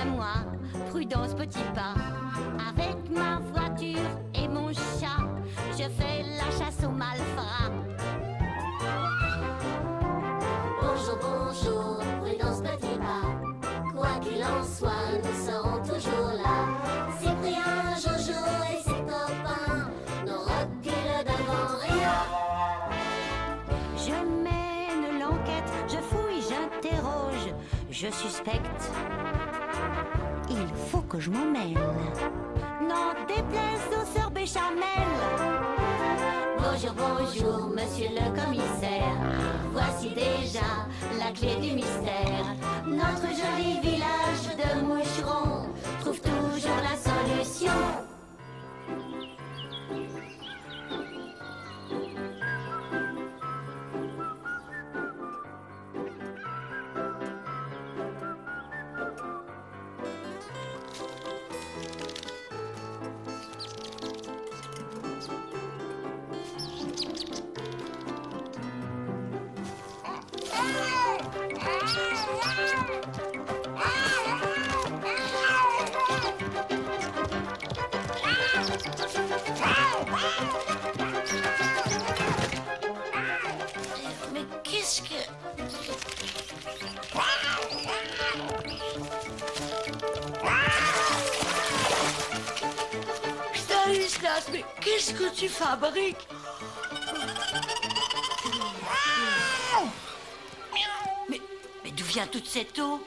bien moi, Prudence Petit Pas. Avec ma voiture et mon chat, je fais la chasse aux malfrats. Bonjour, bonjour, Prudence Petit Pas. Quoi qu'il en soit, nous serons toujours là. Cyprien, Jojo et ses copains nous reculent devant rien. Je mène l'enquête, je fouille, j'interroge, je suspecte. Il faut que je m'en mêle. N'en déplaise aux sœurs Béchamel. Bonjour, bonjour, monsieur le commissaire. Voici déjà la clé du mystère. Notre joli village de moucherons trouve toujours la solution. Mais qu'est-ce que... Stanislas, mais qu'est-ce que tu fabriques? Mais d'où vient toute cette eau?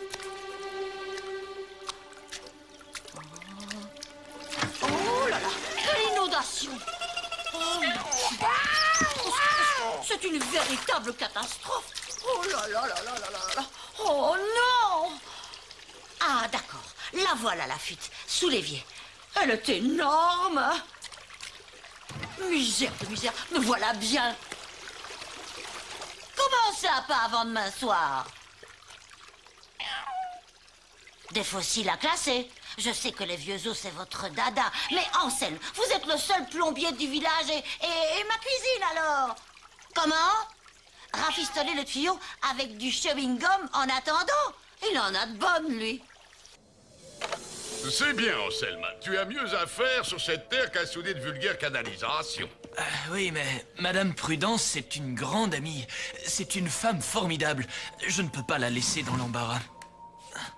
Oh là là, quelle inondation! C'est une véritable catastrophe! Oh là là là là là là là! Oh non! Ah d'accord, la voilà la fuite, sous l'évier. Elle est énorme! Misère de misère, me voilà bien! Comment ça, pas avant demain soir? Des fossiles à classer. Je sais que les vieux os, c'est votre dada. Mais Anselme, vous êtes le seul plombier du village et ma cuisine, alors? Comment? Rafistoler le tuyau avec du chewing-gum en attendant? Il en a de bonnes, lui. C'est bien, Anselme. Tu as mieux à faire sur cette terre qu'à souder de vulgaires canalisations. Oui, mais Madame Prudence, c'est une grande amie. C'est une femme formidable. Je ne peux pas la laisser dans l'embarras.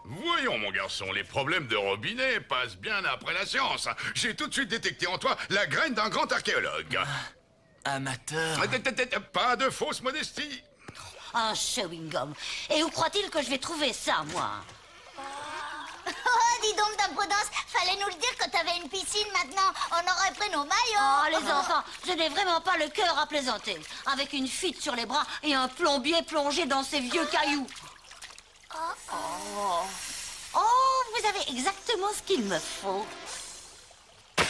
Voyons, mon garçon, les problèmes de robinet passent bien après la science. J'ai tout de suite détecté en toi la graine d'un grand archéologue. Amateur. Pas de fausse modestie. Un chewing-gum. Et où croit-il que je vais trouver ça, moi? Oh, dis donc, Dame Prudence, fallait nous le dire quand t'avais une piscine maintenant. On aurait pris nos maillots. Oh, les enfants, je n'ai vraiment pas le cœur à plaisanter. Avec une fuite sur les bras et un plombier plongé dans ces vieux cailloux. Oh, vous avez exactement ce qu'il me faut. Ça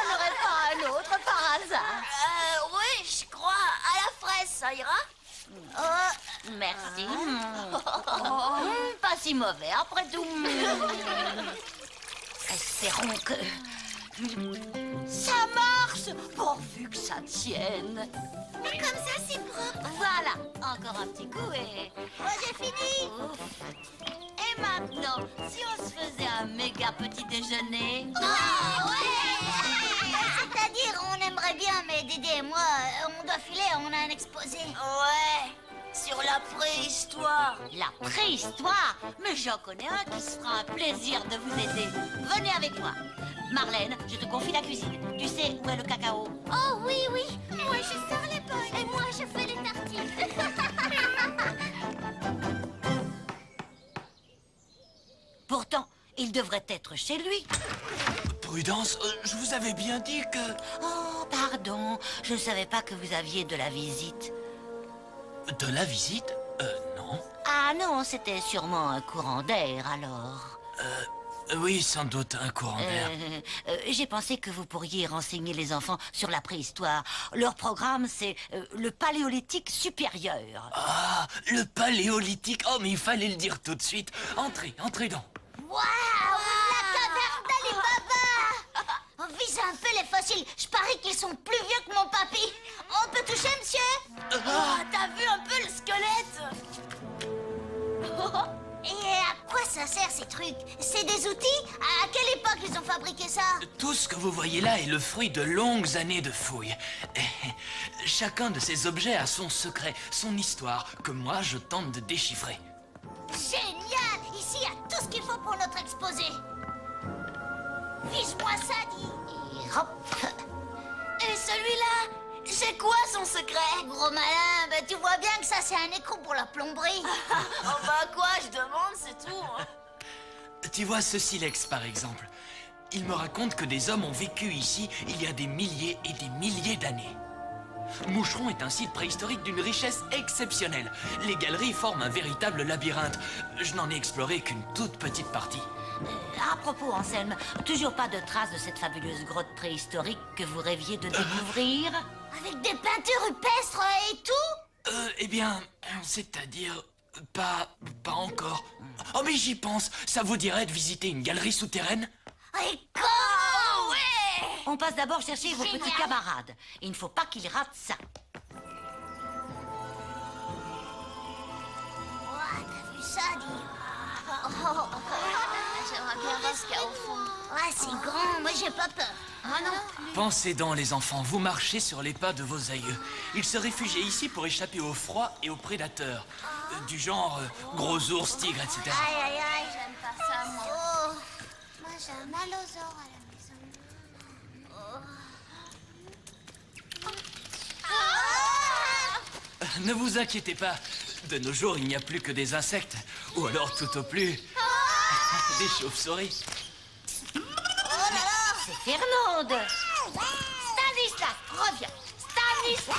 n'aurait pas un autre par hasard. Oui, je crois. À la fraise, ça ira? Merci. Pas si mauvais, après tout. Espérons que... Ça marche, pourvu que ça tienne. Mais comme ça, c'est propre. Voilà, encore un petit coup et... Oh, j'ai fini. Ouf. Et maintenant, si on se faisait un méga petit déjeuner... Oh, ouais. C'est-à-dire, on aimerait bien, mais Dédé et moi, on doit filer, on a un exposé. Ouais, sur la préhistoire. La préhistoire? Mais j'en connais un qui se fera un plaisir de vous aider. Venez avec moi. Marlène, je te confie la cuisine. Tu sais où est le cacao? Oh, oui, oui. Moi, je sers les pommes. Et moi, je fais les tartines. Pourtant, il devrait être chez lui. Prudence, je vous avais bien dit que... Oh, pardon, je ne savais pas que vous aviez de la visite. De la visite? Non. Ah non, c'était sûrement un courant d'air, alors. Oui, sans doute un courant d'air. J'ai pensé que vous pourriez renseigner les enfants sur la préhistoire. Leur programme, c'est le paléolithique supérieur. Ah, le paléolithique. Oh, mais il fallait le dire tout de suite. Entrez, entrez donc. Waouh, la caverne d'Ali Baba. On vise un peu les fossiles. Je parie qu'ils sont plus vieux que mon papy. On peut toucher, monsieur? T'as vu un peu le squelette? Et à quoi ça sert ces trucs? C'est des outils? À quelle époque ils ont fabriqué ça? Tout ce que vous voyez là est le fruit de longues années de fouilles. Chacun de ces objets a son secret, son histoire, que moi je tente de déchiffrer. Génial! Ici, il y a tout ce qu'il faut pour notre exposé. Fiche-moi ça, dis. Et hop. Et celui-là, c'est quoi son secret? Gros malin, ben tu vois bien que ça, c'est un écrou pour la plomberie. Oh bah quoi, je demande, c'est tout. Hein. Tu vois ce silex par exemple. Il me raconte que des hommes ont vécu ici il y a des milliers et des milliers d'années. Moucheron est un site préhistorique d'une richesse exceptionnelle. Les galeries forment un véritable labyrinthe. Je n'en ai exploré qu'une toute petite partie. À propos, Anselme, toujours pas de traces de cette fabuleuse grotte préhistorique que vous rêviez de découvrir? Avec des peintures rupestres et tout? Eh bien, c'est-à-dire... Pas encore. Oh mais j'y pense. Ça vous dirait de visiter une galerie souterraine? Et comment? Ouais! On passe d'abord chercher vos Génial. petits camarades. Il ne faut pas qu'ils ratent ça. Ouais, t'as vu ça, dis? J'aimerais bien voir ce qu'il y a au fond. Ouais, c'est grand, moi j'ai pas peur. Ah non. Pensez donc, les enfants, vous marchez sur les pas de vos aïeux. Ils se réfugiaient ici pour échapper au froid et aux prédateurs. Du genre gros ours, tigres, etc. Aïe, aïe, aïe. J'aime pas ça, moi. Oh, moi j'ai mal aux os à la maison. Ne vous inquiétez pas. De nos jours, il n'y a plus que des insectes. Ou alors, tout au plus, des chauves-souris. C'est Fernande. Stanislas, reviens. Stanislas.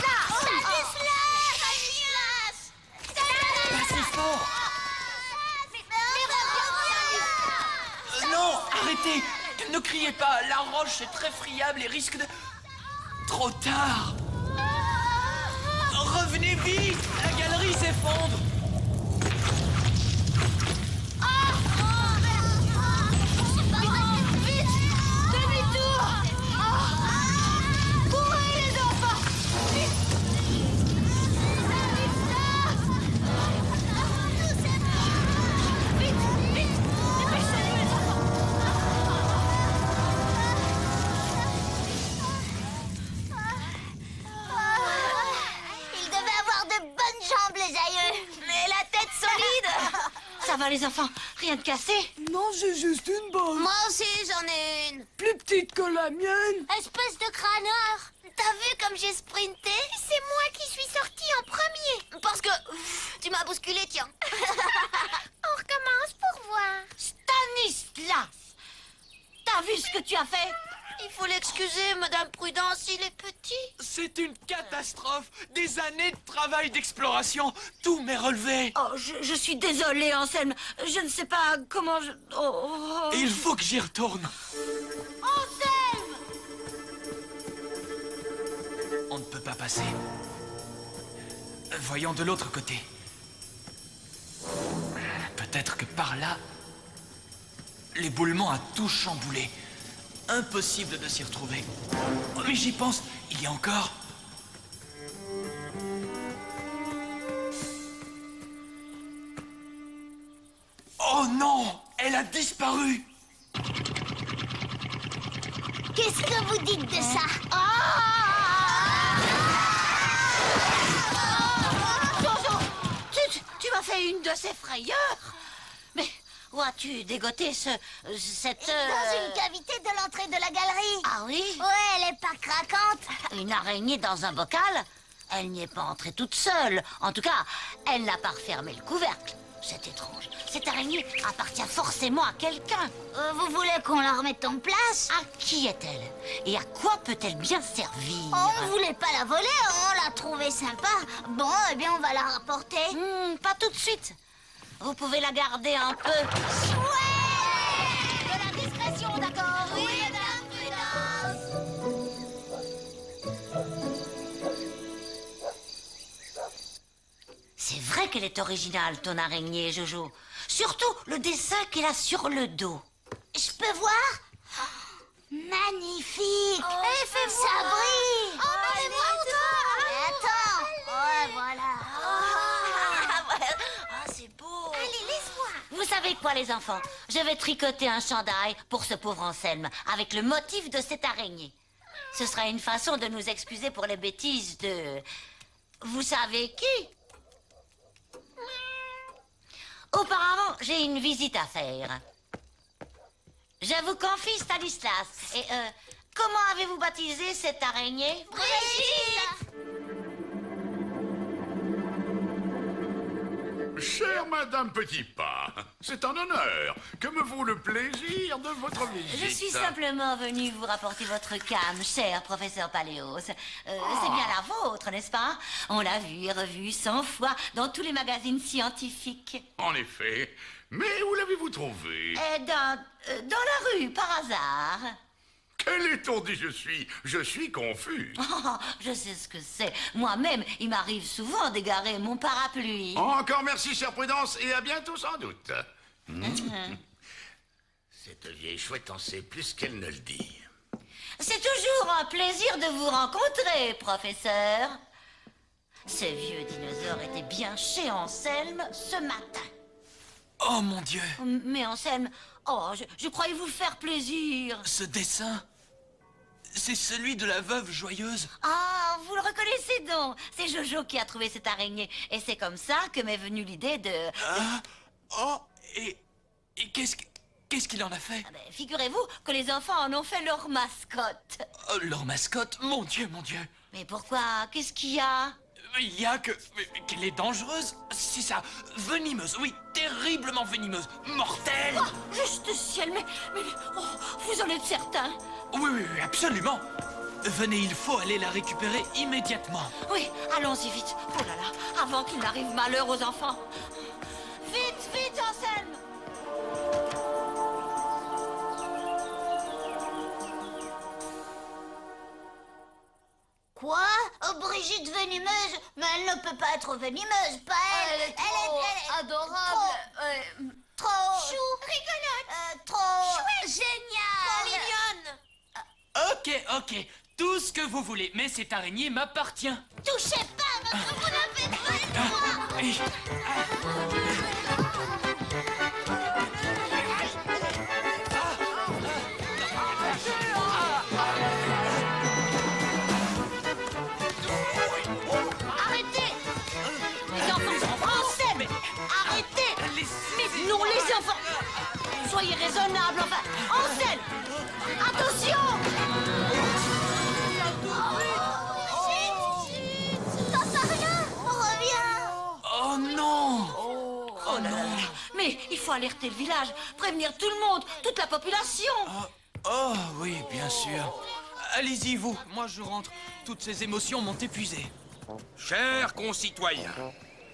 Pas si fort. Non, arrêtez. Ne criez pas. La roche est très friable et risque de... Trop tard. Revenez vite. La galerie s'effondre. Ils devaient avoir de bonnes jambes, les aïeux. Mais la tête solide. Ça va, les enfants? Rien de cassé? Non, j'ai juste une bosse. Moi aussi, j'en ai une. Plus petite que la mienne. Espèce de crâneur. T'as vu comme j'ai sprinté? C'est moi qui suis sortie en premier. Parce que tu m'as bousculé, tiens. On recommence pour voir. Stanislas! T'as vu ce que tu as fait? Il faut l'excuser, Madame Prudence, il est petit. C'est une catastrophe. Des années de travail d'exploration. Tout m'est relevé. Oh, je suis désolée, Anselme. Je ne sais pas comment je... Oh. Il faut que j'y retourne. Anselme! On ne peut pas passer. Voyons de l'autre côté. Peut-être que par là, l'éboulement a tout chamboulé. Impossible de s'y retrouver. Oh, mais j'y pense, il y a encore... Oh non! Elle a disparu! Qu'est-ce que vous dites de ça? Jojo, tu m'as fait une de ces frayeurs. Mais où as-tu dégoté cette... Dans une cavité de l'entrée de la galerie. Ah oui? Ouais, elle est pas craquante. Une araignée dans un bocal? Elle n'y est pas entrée toute seule. En tout cas, elle n'a pas refermé le couvercle. C'est étrange. Cette araignée appartient forcément à quelqu'un. Vous voulez qu'on la remette en place? À qui est-elle? Et à quoi peut-elle bien servir? On voulait pas la voler, on l'a trouvée sympa. Bon, eh bien, on va la rapporter. Pas tout de suite. Vous pouvez la garder un peu. Ouais! De la discrétion, d'accord? Oui, Madame Prudence. C'est vrai qu'elle est originale, ton araignée, Jojo. Surtout le dessin qu'elle a sur le dos. Je peux voir? Magnifique! fais Ça voir. brille! Oh, mais fais voir toi. Mais attends! Ouais, voilà. Ah, c'est beau. Allez, laisse-moi! Vous quoi, les enfants? Je vais tricoter un chandail pour ce pauvre Anselme, avec le motif de cette araignée. Ce sera une façon de nous excuser pour les bêtises de... Vous savez qui? Auparavant, j'ai une visite à faire. Je vous confie Stanislas. Et, comment avez-vous baptisé cette araignée? Brigitte! Chère Madame Petitpas, c'est un honneur. Que me vaut le plaisir de votre visite? Je suis simplement venue vous rapporter votre canne, cher professeur Paléos. C'est bien la vôtre, n'est-ce pas? On l'a vue et revue 100 fois dans tous les magazines scientifiques. En effet. Mais où l'avez-vous trouvée? Dans la rue, par hasard. Quel étourdi je suis! Je suis confus. Oh, je sais ce que c'est. Moi-même, il m'arrive souvent d'égarer mon parapluie. Encore merci, chère Prudence, et à bientôt sans doute. Cette vieille chouette en sait plus qu'elle ne le dit. C'est toujours un plaisir de vous rencontrer, professeur. Ce vieux dinosaure était bien chez Anselme ce matin. Oh mon Dieu! Mais Anselme, je croyais vous faire plaisir. Ce dessin, c'est celui de la veuve joyeuse. Ah, vous le reconnaissez donc. C'est Jojo qui a trouvé cette araignée. Et c'est comme ça que m'est venue l'idée de... Et qu'est-ce qu'il en a fait? Ah ben, figurez-vous que les enfants en ont fait leur mascotte. Oh, leur mascotte? Mon Dieu, mon Dieu! Mais pourquoi? Qu'est-ce qu'il y a? Il y a qu'elle est dangereuse. C'est ça, venimeuse, oui, terriblement venimeuse, mortelle. Oh, juste ciel, mais vous en êtes certain? Oui, absolument. Venez, il faut aller la récupérer immédiatement. Oui, allons-y vite. Oh là là, avant qu'il n'arrive malheur aux enfants. Vite, vite, Anselme! Quoi? Brigitte venimeuse? Mais elle ne peut pas être venimeuse, pas elle. Elle est adorable. Trop chou, rigolote, trop chouette, génial, Ok, tout ce que vous voulez, mais cette araignée m'appartient. Touchez pas, parce que vous n'avez pas le droit. Arrêtez! Les enfants, Anselme! Arrêtez! Mais non, les enfants! Soyez raisonnables, enfin! Anselme! Attention! Papa, rien, reviens. Oh non! Oh là là! Mais il faut alerter le village, prévenir tout le monde, toute la population! Oh oui, bien sûr. Allez-y, vous. Moi, je rentre. Toutes ces émotions m'ont épuisé. Chers concitoyens,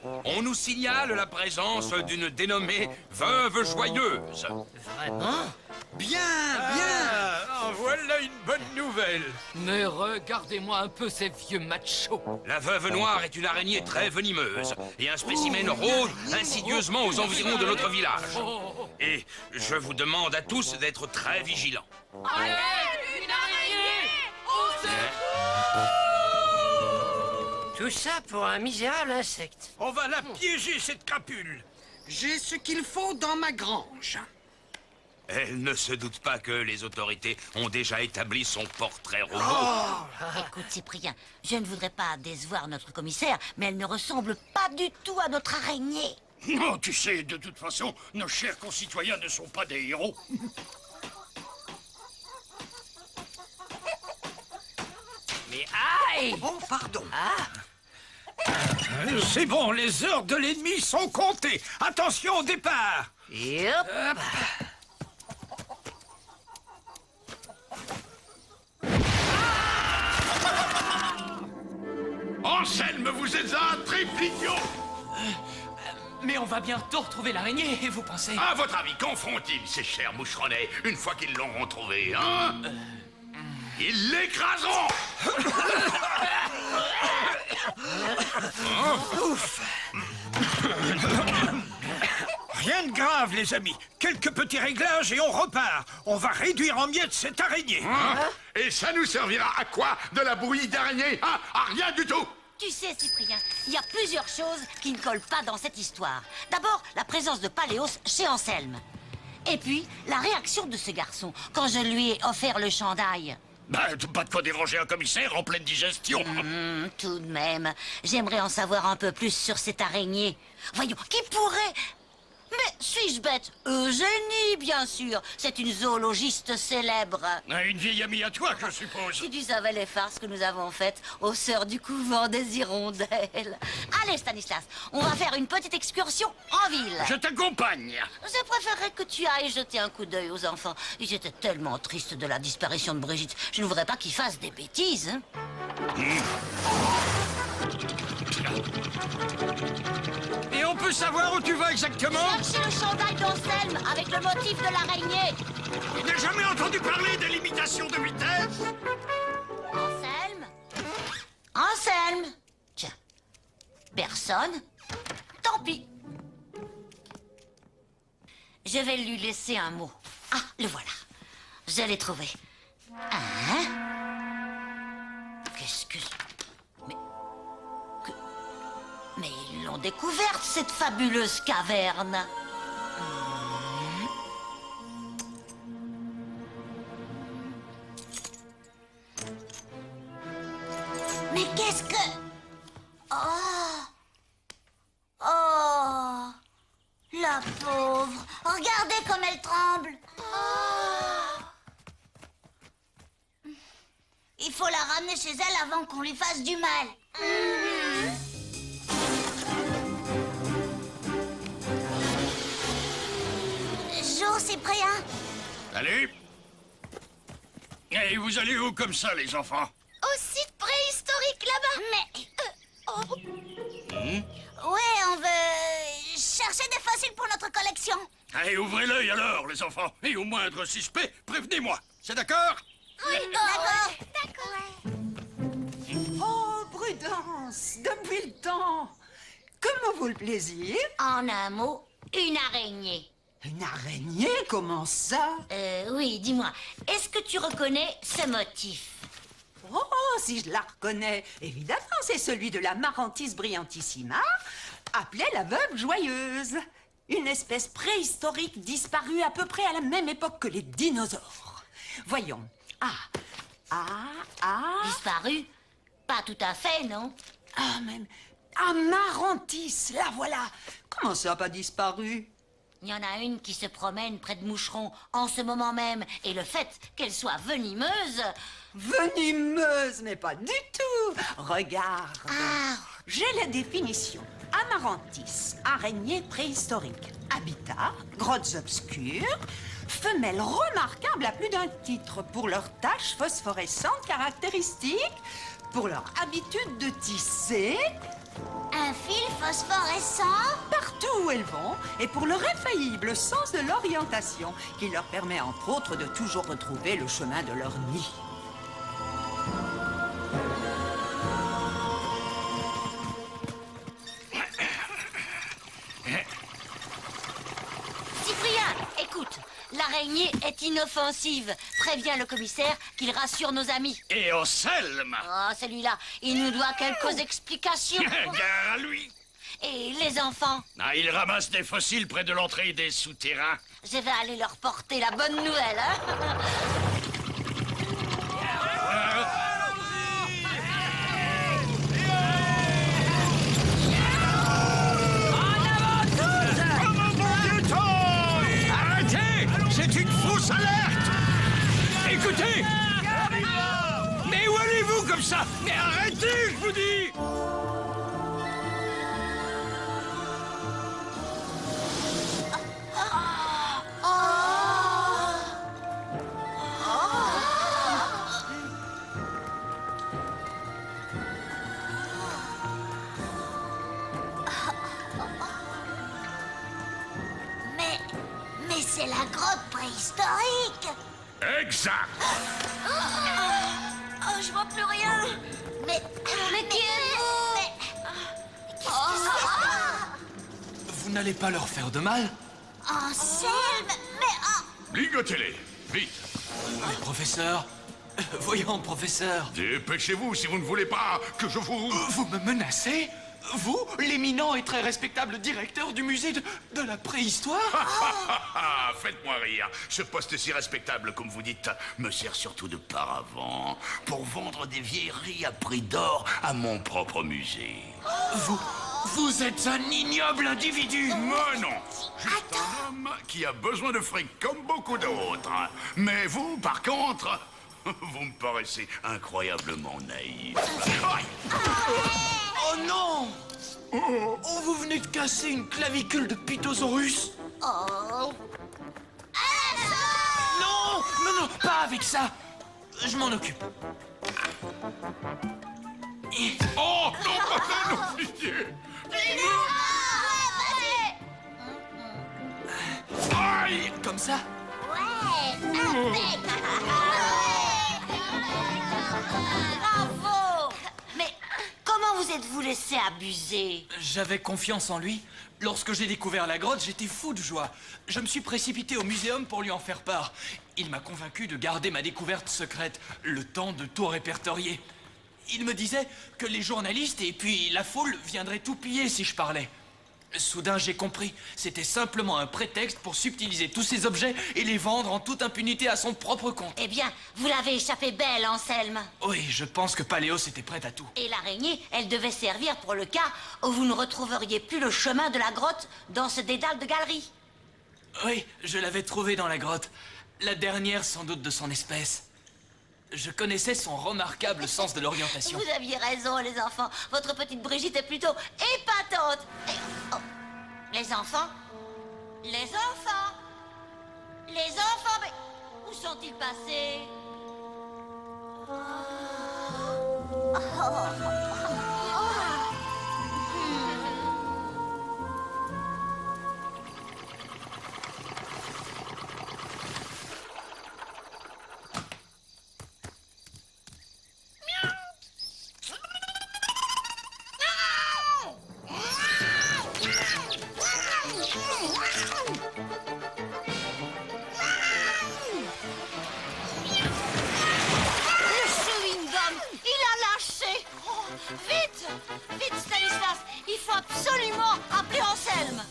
on nous signale la présence d'une dénommée Veuve Joyeuse. Vraiment? Bien. Voilà une bonne nouvelle. Mais regardez-moi un peu ces vieux machos. La Veuve Noire est une araignée très venimeuse et un spécimen rôde insidieusement aux environs de notre village. Et je vous demande à tous d'être très vigilants. Une araignée! Tout ça pour un misérable insecte. On va la piéger, cette crapule. J'ai ce qu'il faut dans ma grange. Elle ne se doute pas que les autorités ont déjà établi son portrait robot. Écoute, Cyprien, je ne voudrais pas décevoir notre commissaire, mais elle ne ressemble pas du tout à notre araignée. Non, tu sais, de toute façon, nos chers concitoyens ne sont pas des héros. Mais aïe! Oh, pardon. C'est bon, les heures de l'ennemi sont comptées. Attention au départ. Et hop! Anselme, vous êtes un triple-idiot! Mais on va bientôt retrouver l'araignée, et vous pensez? À votre avis, qu'en feront-ils, ces chers moucheronnets, une fois qu'ils l'auront trouvée, hein? Ils l'écraseront! Rien de grave, les amis. Quelques petits réglages et on repart. On va réduire en miettes cette araignée. Et ça nous servira à quoi, de la bouillie d'araignée, hein? À rien du tout! Tu sais, Cyprien, il y a plusieurs choses qui ne collent pas dans cette histoire. D'abord, la présence de Paléos chez Anselme. Et puis, la réaction de ce garçon quand je lui ai offert le chandail. Bah, pas de quoi déranger un commissaire en pleine digestion. Tout de même, j'aimerais en savoir un peu plus sur cette araignée. Voyons, qui pourrait... Mais suis-je bête? Eugénie, bien sûr. C'est une zoologiste célèbre. Une vieille amie à toi, je suppose. Si tu savais les farces que nous avons faites aux sœurs du couvent des Hirondelles. Allez, Stanislas, on va faire une petite excursion en ville. Je t'accompagne. Je préférerais que tu ailles jeter un coup d'œil aux enfants. Ils étaient tellement tristes de la disparition de Brigitte. Je ne voudrais pas qu'ils fassent des bêtises. Hein. Et on peut savoir où tu vas exactement? Chercher le chandail d'Anselme avec le motif de l'araignée. Il n'a jamais entendu parler de limitation de vitesse. Anselme? Anselme? Tiens, personne? Tant pis. Je vais lui laisser un mot. Ah, le voilà. Je l'ai trouvé. Hein? Qu'est-ce que... Mais ils l'ont découverte, cette fabuleuse caverne. Mais qu'est-ce que... Oh! Oh! La pauvre! Regardez comme elle tremble! Oh! Il faut la ramener chez elle avant qu'on lui fasse du mal. Bonjour, Cyprien. Allez. Et vous allez où comme ça, les enfants? Au site préhistorique là-bas. Mais... Ouais, on veut chercher des fossiles pour notre collection. Allez, ouvrez l'œil alors, les enfants. Et au moindre suspect, prévenez-moi. C'est d'accord? Oui, d'accord. Oh, Prudence, depuis le temps. Comment vaut le plaisir? En un mot, une araignée. Une araignée? Comment ça? Oui, dis-moi, est-ce que tu reconnais ce motif? Oh, si je la reconnais. Évidemment, c'est celui de la Marantis brillantissima, appelée la veuve joyeuse. Une espèce préhistorique disparue à peu près à la même époque que les dinosaures. Voyons. Disparue? Pas tout à fait, non? Ah, même... Ah, Marantis, la voilà. Comment ça, pas disparu? Il y en a une qui se promène près de Moucheron en ce moment même. Et le fait qu'elle soit venimeuse... Venimeuse, mais pas du tout. Regarde. J'ai la définition. Amaranthis, araignée préhistorique. Habitat, grottes obscures, femelles remarquables à plus d'un titre pour leurs taches phosphorescentes caractéristiques, pour leur habitude de tisser... Un fil phosphorescent? Partout où elles vont, et pour leur infaillible sens de l'orientation, qui leur permet entre autres de toujours retrouver le chemin de leur nid. Cyprien, écoute, l'araignée est inoffensive. Préviens le commissaire qu'il rassure nos amis. Et Anselme? Oh, celui-là, il nous doit quelques explications. Gare à lui. Et les enfants? Il ramasse des fossiles près de l'entrée des souterrains. Je vais aller leur porter la bonne nouvelle, hein? Arrêtez! C'est une fausse alerte! Écoutez! Mais où allez-vous comme ça? Mais arrêtez, je vous dis! Mais c'est la grotte préhistorique. Exact. Oh, je vois plus rien. Mais qui êtes-vous? Qu'est-ce que Vous n'allez pas leur faire de mal? Anselme, mais Ligotez-les, vite. Mais professeur, Voyons, professeur. Dépêchez-vous si vous ne voulez pas que je vous... Vous me menacez? Vous, l'éminent et très respectable directeur du musée de la préhistoire? Faites-moi rire. Ce poste si respectable, comme vous dites, me sert surtout de paravent pour vendre des vieilleries à prix d'or à mon propre musée. Vous êtes un ignoble individu! Moi non. Juste un homme qui a besoin de fric comme beaucoup d'autres. Mais vous, par contre, vous me paraissez incroyablement naïf. Aïe. Oh non! Oh, vous venez de casser une clavicule de Pitosaurus? Oh. Non! Non, pas avec ça! Je m'en occupe. Oh non, non, pitié. Aïe. Comme ça? Bravo! Mais comment vous êtes-vous laissé abuser? J'avais confiance en lui. Lorsque j'ai découvert la grotte, j'étais fou de joie. Je me suis précipité au muséum pour lui en faire part. Il m'a convaincu de garder ma découverte secrète, le temps de tout répertorier. Il me disait que les journalistes et puis la foule viendraient tout piller si je parlais. Soudain, j'ai compris. C'était simplement un prétexte pour subtiliser tous ces objets et les vendre en toute impunité à son propre compte. Eh bien, vous l'avez échappé belle, Anselme. Oui, je pense que Paléos était prête à tout. Et l'araignée, elle devait servir pour le cas où vous ne retrouveriez plus le chemin de la grotte dans ce dédale de galeries. Oui, je l'avais trouvée dans la grotte. La dernière, sans doute, de son espèce. Je connaissais son remarquable sens de l'orientation. Vous aviez raison, les enfants. Votre petite Brigitte est plutôt épatante. Oh. Les enfants? Les enfants? Les enfants? Mais où sont-ils passés? Vite! Vite, Stanislas! Il faut absolument appeler Anselme!